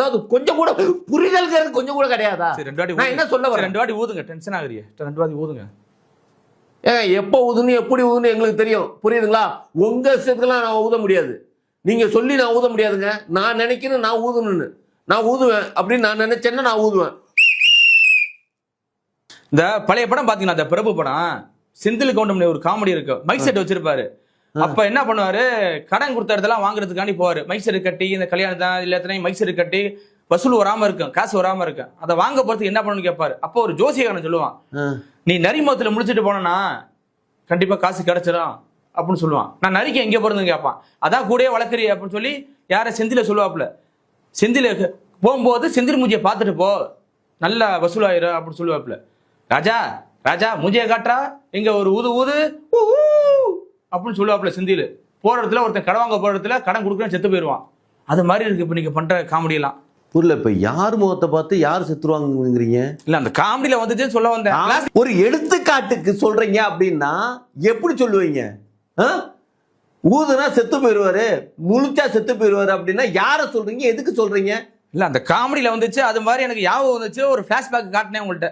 அதாவது கொஞ்சம் கூட புரிதல்ங்கிறது கொஞ்சம் கூட கிடையாதா? நான் என்ன சொல்ல வரேன், 2 வாட்டி ஊதுங்க, டென்ஷன் ஆகுறீங்க, 2 வாட்டி ஊதுங்க. எப்போ ஊதுன்னு எப்படி ஊதுன்னு எங்களுக்கு தெரியும், புரியுதுங்களா? உங்க விஷயத்துக்கெல்லாம் நான் ஊத முடியாது, நீங்க சொல்லி நான் ஊத முடியாதுங்க. நான் நினைக்கிறேன் நான் ஊதணும்னு, நான் ஊதுவேன் அப்படின்னு நான் நினைச்சேன்னா நான் ஊதுவேன். இந்த பழைய படம் பாத்தீங்கன்னா, இந்த பிரபு படம் செந்தில் கவுண்டமணி ஒரு காமெடி இருக்கு, மைக் செட் வச்சிருப்பாரு. அப்ப என்ன பண்ணுவாரு, கடன் கொடுத்த இடத்தெல்லாம் வாங்குறதுக்காண்டி போவாரு. மைக் செட் கட்டி இந்த கல்யாணத்தான் எல்லாத்தையும் மைக் செட் கட்டி வசூல் வராம இருக்கும், காசு வராம இருக்கும். அதை வாங்க போறதுக்கு என்ன பண்ணணும்னு கேட்பாரு. அப்போ ஒரு ஜோசியக்காரன் சொல்லுவான், நீ நரிமுகத்துல முடிச்சுட்டு போனா கண்டிப்பா காசு கிடைச்சிடும் அப்படின்னு சொல்லுவான். நான் நரிக்கு எங்க போறதுன்னு கேட்பான். அதான் கூட வளர்க்குறீ அப்படின்னு சொல்லி யார செந்தில சொல்லுவாப்புல. செந்தில போகும்போது செந்தில் மூஞ்சியை பார்த்துட்டு போ, நல்லா வசூலாயிரும் அப்படின்னு சொல்லுவாப்புல. ராஜா ராஜா மூஞ்சியை காட்டுறா, இங்க ஒரு ஊது ஊது அப்படின்னு சொல்லுவாப்புல. செந்தில் போற இடத்துல ஒருத்தன் கடன் வாங்க போற இடத்துல கடன் கொடுக்குறேன் செத்து போயிடுவான். அது மாதிரி இருக்கு இப்ப நீங்க பண்ற காமெடி எல்லாம். புரியல, இப்ப யார் முகத்தை பார்த்து யார் செத்துருவாங்கிறீங்க? இல்ல அந்த காமெடியில வந்துட்டு சொல்ல வந்தேன். ஒரு எடுத்துக்காட்டுக்கு சொல்றீங்க அப்படின்னா எப்படி சொல்லுவீங்க? ஊதுனா செத்து போயிடுவாரு, முழிச்சா செத்து போயிடுவாரு அப்படின்னா யார சொல்றீங்க, எதுக்கு சொல்றீங்க? இல்ல அந்த காமெடியில வந்துச்சு, அது மாதிரி எனக்கு ஞாபகம் வந்துச்சு, ஒரு பிளாஷ்பேக் காட்டினேன் உங்கள்கிட்ட.